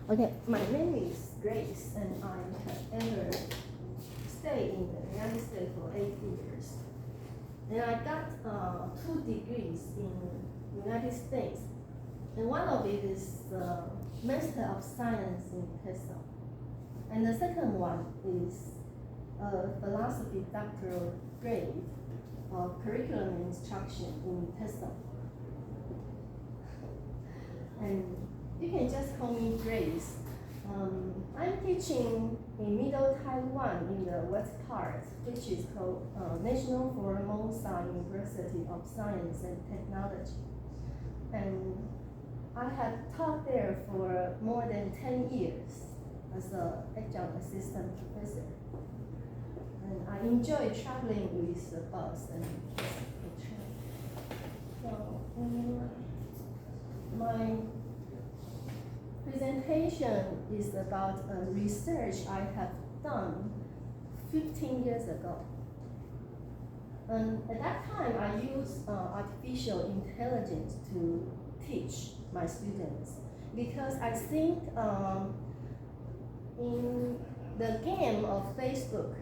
Okay, my name is Grace, and I have ever stayed in the United States for 8 years. And I got 2 degrees in United States, and one of it is Master of Science in TESL, and the second one is philosophy doctoral grade of curriculum instruction in TESL. And you can just call me Grace. I'm teaching in Middle Taiwan in the west part, which is called National Formosa University of Science and Technology. And I have taught there for more than 10 years as an adjunct assistant professor. And I enjoy traveling with the bus and the train. So, my presentation is about a research I have done 15 years ago. And at that time, I used artificial intelligence to teach my students, because I think in the game of Facebook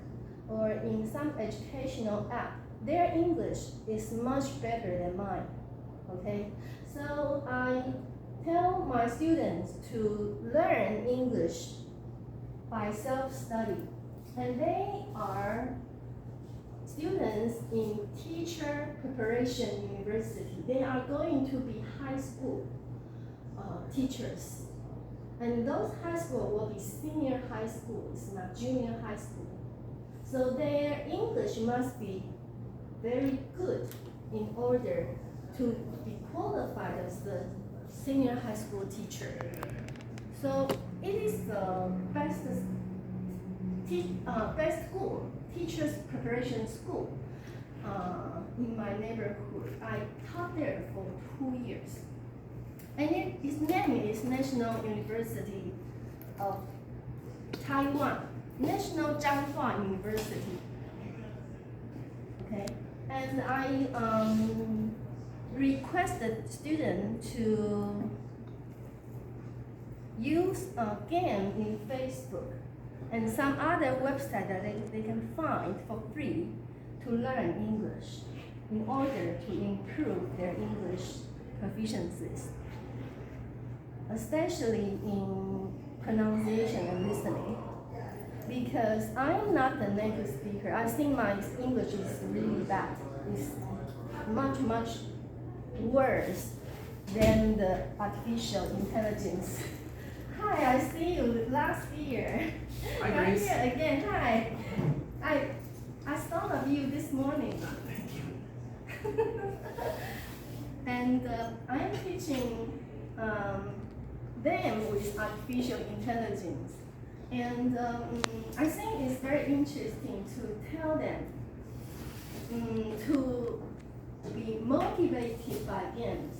or in some educational app, their English is much better than mine. Okay, so I tell my students to learn English by self-study, and they are students in teacher preparation university. They are going to be high school teachers, and those high school will be senior high schools, not junior high school. So their English must be very good in order to be qualified as the senior high school teacher. So it is the best school, teachers preparation school in my neighborhood. I taught there for 2 years. And its name is National University of Taiwan, National Zhanghua University. Okay, and I requested students to use a game in Facebook and some other website that they can find for free to learn English in order to improve their English proficiencies, especially in pronunciation and listening. Because I'm not a native speaker, I think my English is really bad. It's much, much worse than the artificial intelligence. Hi, I see you last year. Hi, Grace. I'm here again. Hi. I thought of you this morning. Thank you. And I'm teaching them with artificial intelligence. And I think it's very interesting to tell them to be motivated by games.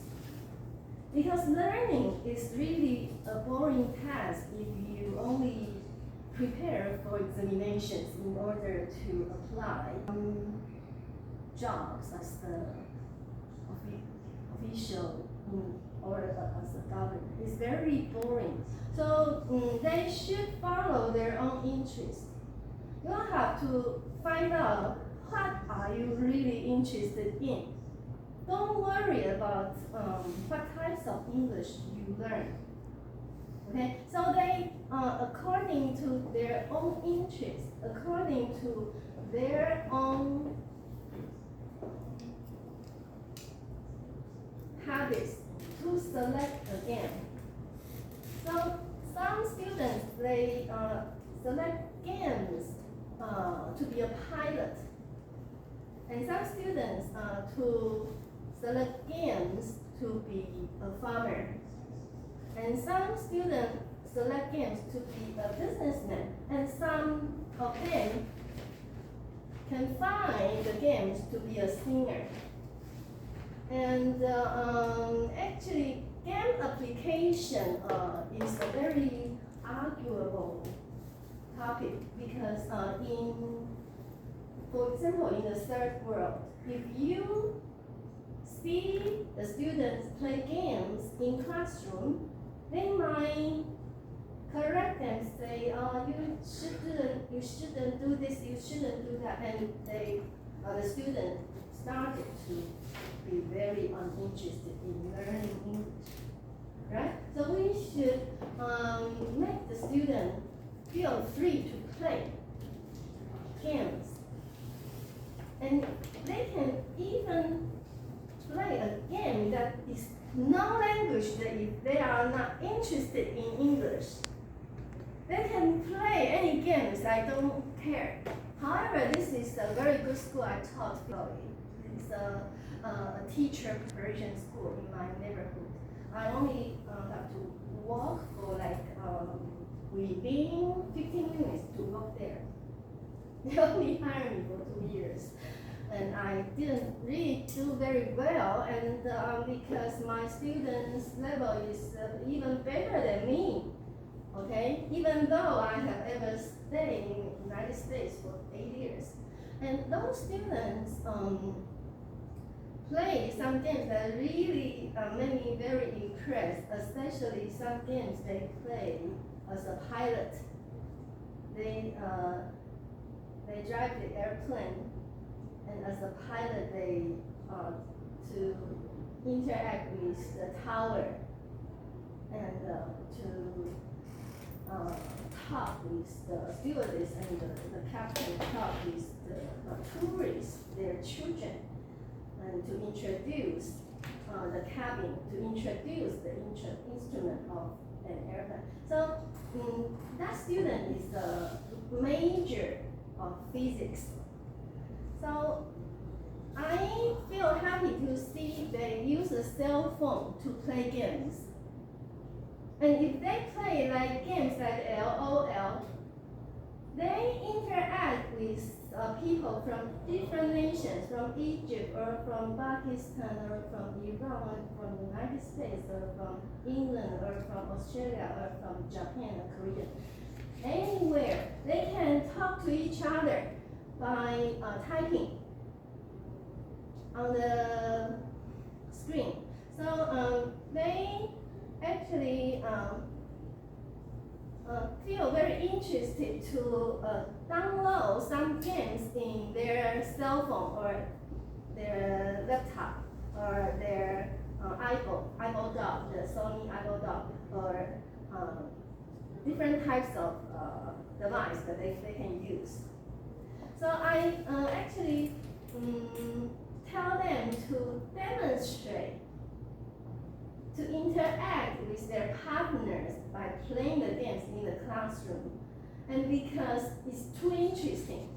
Because learning is really a boring task if you only prepare for examinations in order to apply jobs as the official or as a government. It's very boring. So they should follow their own interest. You have to find out what are you really interested in. Don't worry about what types of English you learn. Okay, so they, according to their own interest, according to their own habits, to select a game. So some students, they select games to be a pilot, and some students to select games to be a farmer, and some students select games to be a businessman, and some of them can find the games to be a singer. And actually, game application is a very arguable topic, because for example, in the third world, if you see the students play games in classroom, they might correct them, say, you shouldn't do this, you shouldn't do that, and the student started to be very uninterested in learning English, right? So we should make the student feel free to play games, and they can even play a game that is no language that if they are not interested in English. They can play any games, I don't care. However, this is a very good school I taught VILLE. It's a teacher preparation school in my neighborhood. I only have to walk for like within 15 minutes to walk there. They only hired me for 2 years. And I didn't really do very well, and because my students' level is even better than me, okay? Even though I have ever stayed in the United States for 8 years. And those students play some games that really made me very impressed, especially some games they play as a pilot. They drive the airplane, and as a pilot, they to interact with the tower and to talk with the stewardess and the captain, talk with the tourists, their children, and to introduce the cabin, to introduce the instrument of an airplane. So that student is a major of physics. So I feel happy to see they use a cell phone to play games. And if they play like games like LOL, they interact with people from different nations, from Egypt or from Pakistan or from Iran or from the United States or from England or from Australia or from Japan or Korea. Anywhere, they can talk to each other by typing on the screen. So they actually feel very interested to download some games in their cell phone or their laptop or their eyeball dog, the Sony eyeball dog, or different types of device that they can use. So I actually tell them to demonstrate, to interact with their partners by playing the games in the classroom. And because it's too interesting.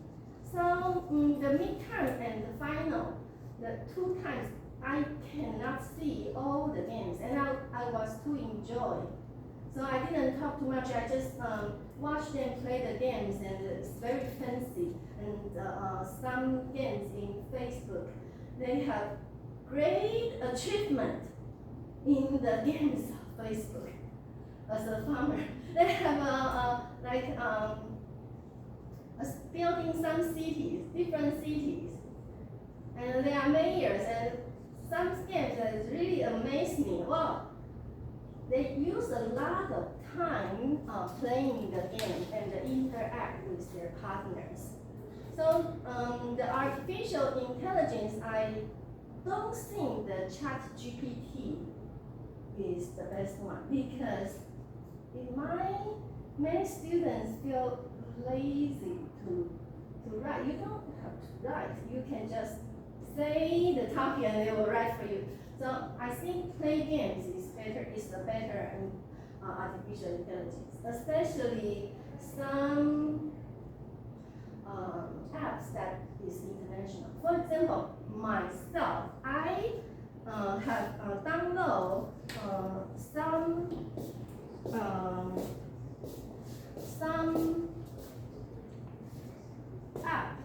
So the midterm and the final, the 2 times, I cannot see all the games, and I was too enjoyed. So I didn't talk too much, I just watched them play the games, and it's very fancy. And some games in Facebook, they have great achievement in the games of Facebook. As a farmer, they have building some cities, different cities, and they are mayors, and some games that really amaze me. Wow, they use a lot of time playing the game and interact with their partners. So the artificial intelligence, I don't think the ChatGPT is the best one, because if many students feel lazy to write, you don't have to write. You can just say the topic and they will write for you. So I think play games is the better artificial intelligence, especially some apps that is international. For example, myself, I have downloaded some app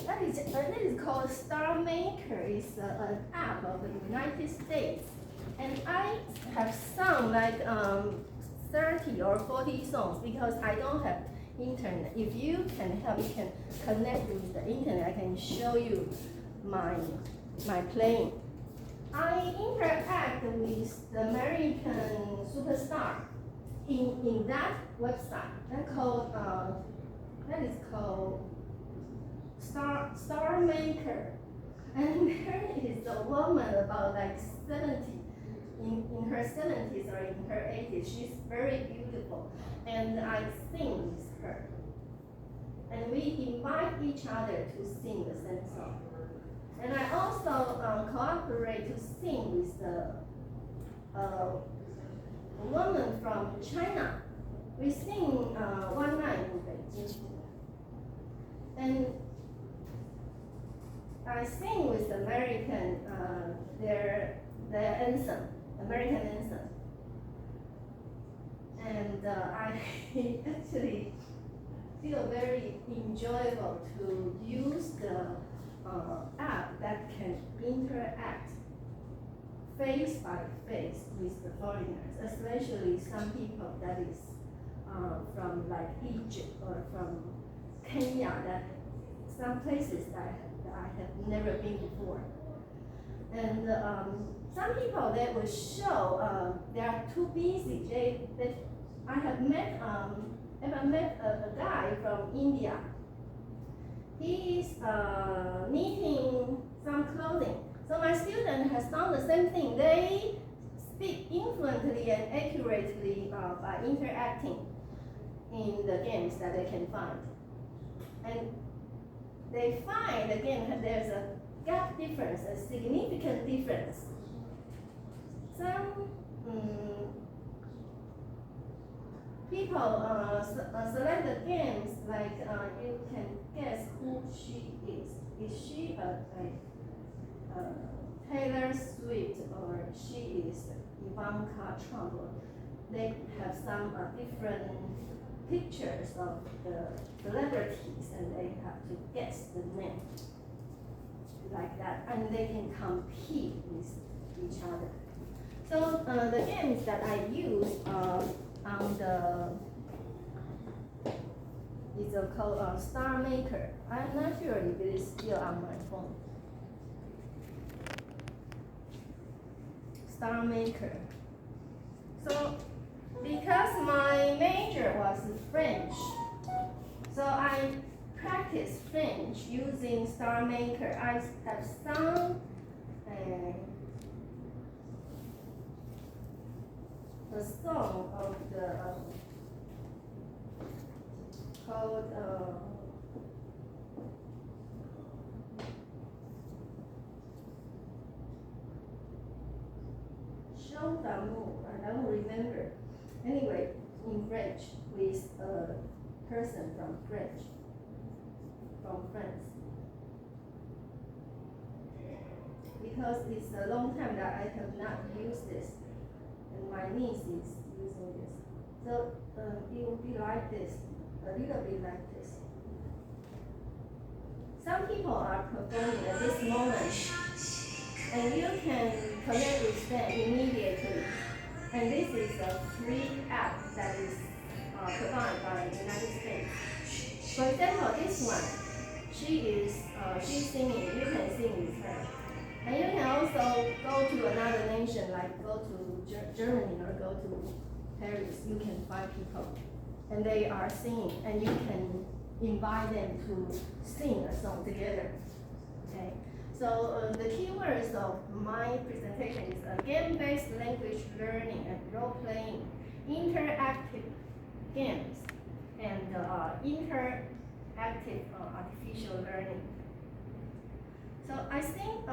that is called Star Maker. It's an app of the United States, and I have sung like 30 or 40 songs because I don't have internet. If you can help, you can connect with the internet. I can show you my playing. I interact with the American superstar in that website that is called Star Maker, and there is a woman about like 70, in her 70s or in her 80s. She's very beautiful, and I sing with her, and we invite each other to sing the same song. And I also cooperate to sing with a woman from China. We sing one night in Beijing, and I sing with American their anthem, American anthem, and I actually feel very enjoyable to use the app that can interact face by face with the foreigners, especially some people that is from like Egypt or from Kenya, that some places that I have never been before. And some people they will show they are too busy. I have met a guy from India. He is knitting some clothing. So my student has done the same thing. They speak influently and accurately by interacting in the games that they can find. And they find again that there's a gap difference, a significant difference. Some people select the games like you can guess who she is. Is she a Taylor Swift, or she is Ivanka Trump? They have some different pictures of the celebrities, and they have to guess the name like that, and they can compete with each other. So the games that I use on the is called Star Maker. I'm not sure if it is still on my phone. Star Maker. So because my major was French, so I practiced French using Star Maker. I have sung the song of the called Show d'amour. I don't remember. Anyway, in French with a person from France. Because it's a long time that I have not used this, and my niece is using this. So it will be like this, a little bit like this. Some people are performing at this moment, and you can connect with them immediately. And this is a free app that is provided by the United States. For example, this one, she's singing. You can sing with her, and you can also go to another nation, like go to Germany or go to Paris. You can find people, and they are singing, and you can invite them to sing a song together. Okay. So the keywords of my presentation is game-based language learning and role-playing, interactive games, and interactive artificial learning. So I think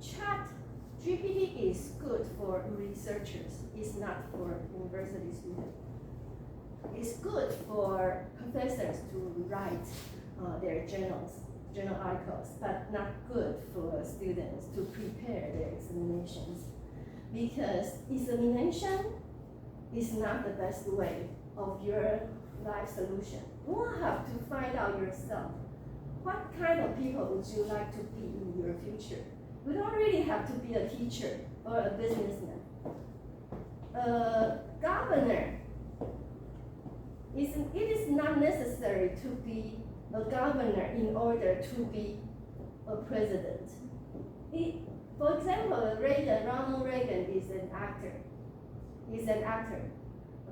ChatGPT is good for researchers. It's not for university students. It's good for professors to write their journal articles, but not good for students to prepare their examinations, because examination is not the best way of your life solution. You will have to find out yourself what kind of people would you like to be in your future. You don't really have to be a teacher or a businessman. A governor, it is not necessary to be a governor in order to be a president. For example, Ronald Reagan is an actor.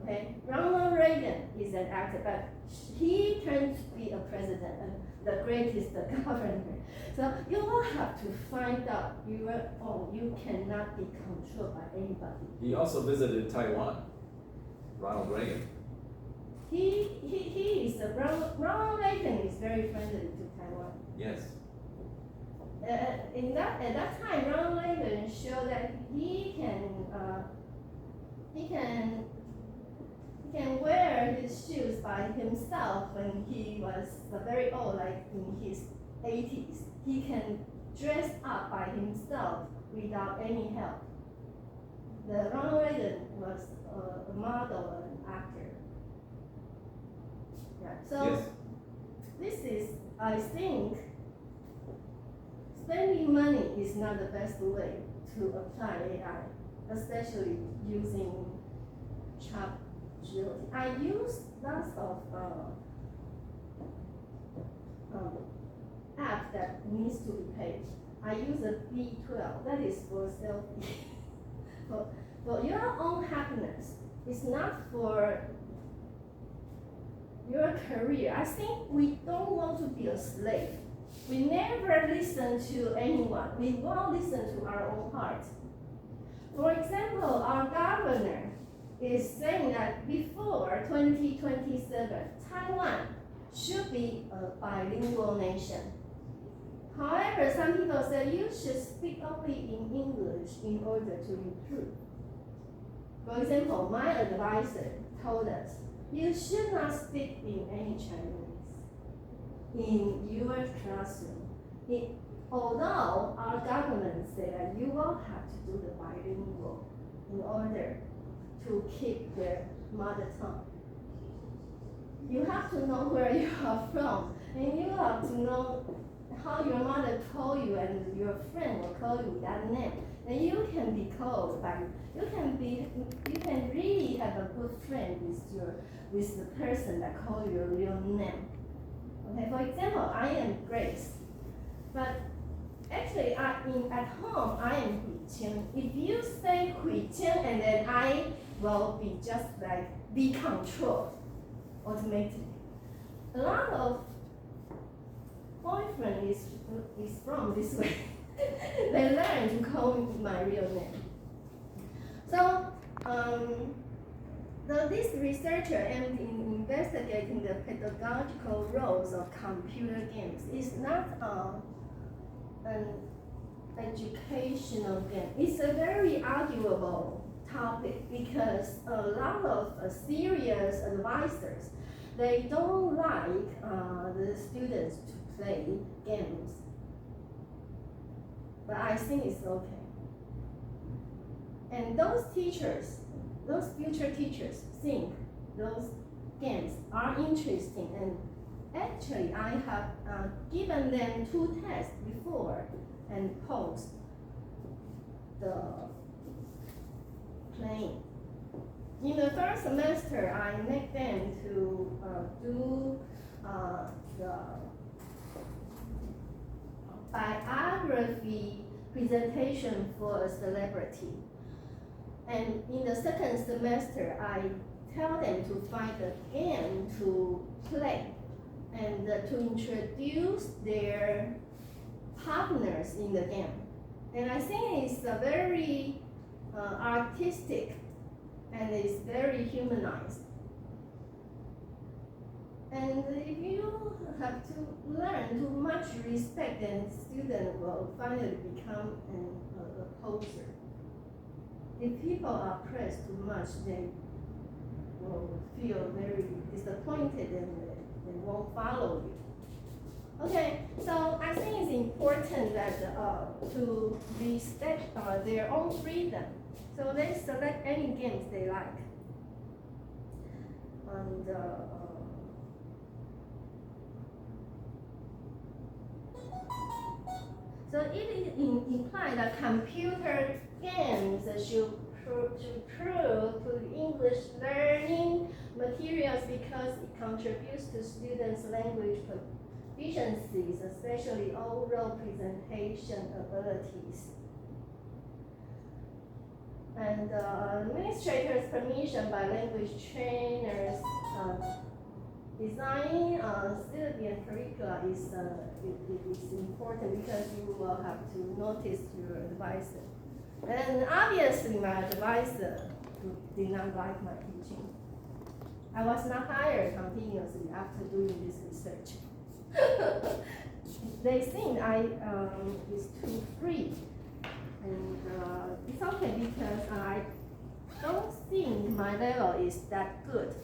Okay, Ronald Reagan is an actor, but he turned to be a president and the greatest governor. So you will have to find out your own. You cannot be controlled by anybody. He also visited Taiwan, Ronald Reagan. He is a Ronald Reagan is very friendly to Taiwan. Yes. At that time, Ronald Reagan showed that he can wear his shoes by himself when he was very old, like in his 80s. He can dress up by himself without any help. The Ronald Reagan was a model, an actor. Yeah. So Yes. this is, I think, spending money is not the best way to apply AI, especially using chatbot. I use lots of app that needs to be paid. I use a B12, that is for selfie. for your own happiness. It's not for your career. I think we don't want to be a slave. We never listen to anyone. We won't listen to our own heart. For example, our governor is saying that before 2027, Taiwan should be a bilingual nation. However, some people say you should speak only in English in order to improve. For example, my advisor told us, you should not speak in any Chinese in your classroom. Although our government said that you will have to do the bilingual in order to keep their mother tongue. You have to know where you are from, and you have to know how your mother call you, and your friend will call you that name. And you can be called by, you can really have a good friend with the person that call your real name. Okay, for example, I am Grace, but actually at home I am Hui Qian. If you say Hui Qian, and then I will be just like be controlled automatically. A lot of boyfriend is from this way. They learn to call me my real name. So this researcher aimed in investigating the pedagogical roles of computer games. It's not an educational game. It's a very arguable topic because a lot of serious advisors, they don't like the students to play games. But I think it's okay. And those teachers, those future teachers think those games are interesting, and actually I have given them 2 tests before and post the playing. In the first semester, I make them to do the biography presentation for a celebrity. And in the second semester, I tell them to find a game to play and to introduce their partners in the game. And I think it's a very artistic and it's very humanized. And if you have to learn too much respect, then student will finally become a poser. If people are pressed too much, they will feel very disappointed and they won't follow you. Okay, so I think it's important that to respect their own freedom. So they select any games they like. And so it implies that computer games should prove to English learning materials because it contributes to students' language proficiencies, especially oral presentation abilities. And administrators' permission by language trainers. Design syllabus and curricula is important because you will have to notice your advisor. And obviously my advisor did not like my teaching. I was not hired continuously after doing this research. They think I is too free. And it's okay because I don't think my level is that good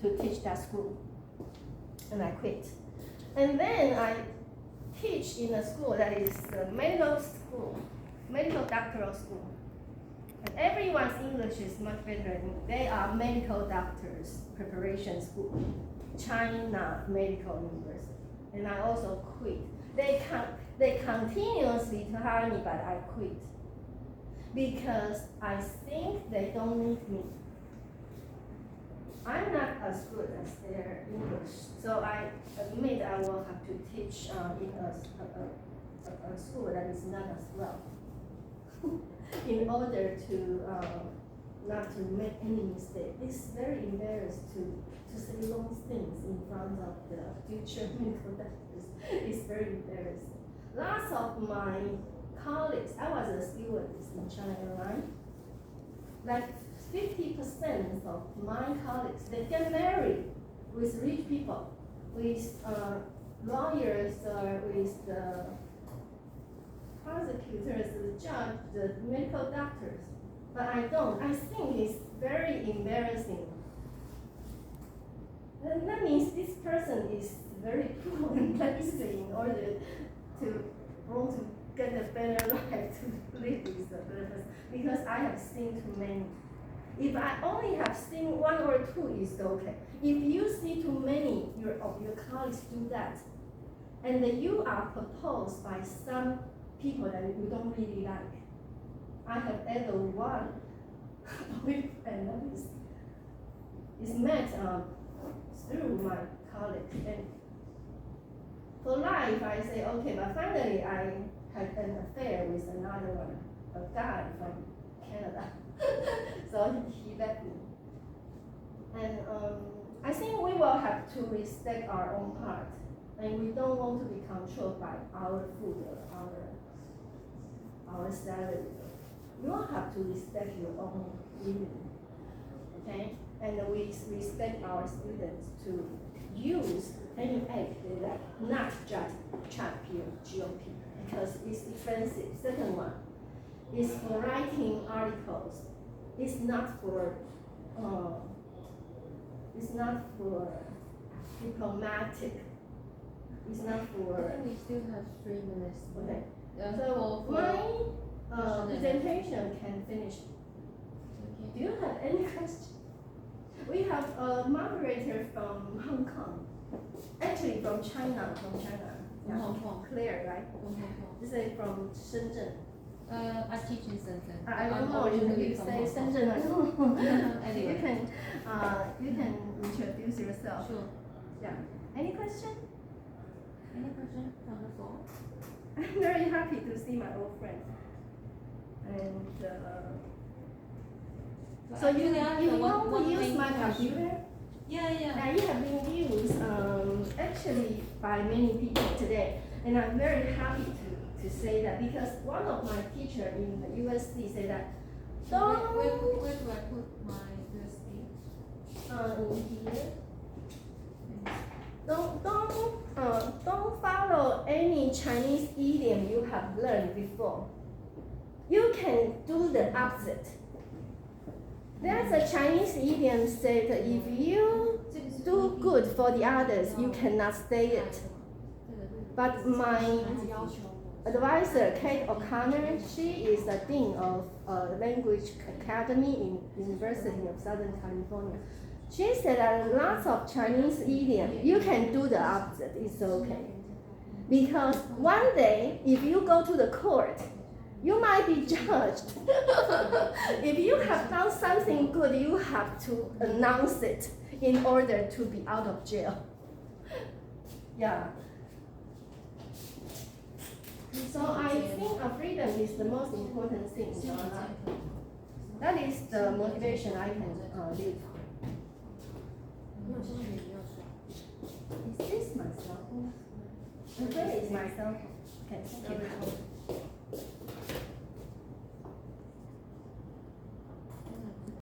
to teach that school. And I quit. And then I teach in a school that is a medical school, medical doctoral school. And everyone's English is much better than me. They are medical doctors preparation school, China Medical University. And I also quit. They continuously hire me, but I quit. Because I think they don't need me. I'm not as good as their English, so I admit I will have to teach in a school that is not as well, in order to not to make any mistake. It's very embarrassing to say wrong things in front of the future medical doctors. It's very embarrassing. Lots of my colleagues, I was a stewardess in China Airlines, like 50% of my colleagues, they get married with rich people, with lawyers, with the prosecutors, the judge, the medical doctors. But I don't. I think it's very embarrassing. And that means this person is very poor and lazy in order to want to get a better life, to live with the purpose. Because I have seen too many. If I only have seen one or two, it's okay. If you see too many of your colleagues do that, and then you are proposed by some people that you don't really like. I have ever one boyfriend that is met through my colleagues. And for life, I say, okay, but finally I had an affair with another one, a guy from Canada. So he left me. And I think we will have to respect our own part. And we don't want to be controlled by our food or our salary. You will have to respect your own living. Okay? And we respect our students to use any app they like, not just GOP, because it's expensive. Second one is for writing articles. It's not for diplomatic. It's not for. I think we still have 3 minutes. Okay. So my presentation can finish. Okay. Do you have any questions? We have a moderator from Hong Kong. Actually, from China. From Hong Kong. Claire, right? From Hong Kong. This is from Shenzhen. I teach in Shenzhen. I don't know if originally you from say Hong Kong. Shenzhen. I don't know. Anyway. You can introduce yourself. Sure. Yeah. Any question? Any question from the floor? I'm very happy to see my old friends. And so you want to use my computer? Yeah. And it has been used actually by many people today, and I'm very happy to say that because one of my teachers in the USC said that Where do I put my USB? in here. Don't follow any Chinese idiom you have learned before. You can do the opposite. There's a Chinese idiom said that if you do good for the others, you cannot say it. But my advisor, Kate O'Connor, she is the dean of Language Academy in University of Southern California. She said that lots of Chinese idiom, you can do the opposite, it's okay. Because one day, if you go to the court, you might be judged. If you have done something good, you have to announce it in order to be out of jail. Yeah. So I think freedom is the most important thing in our life. That is the motivation I can live. Is this my cell phone? Where is my cell phone? Okay, thank you.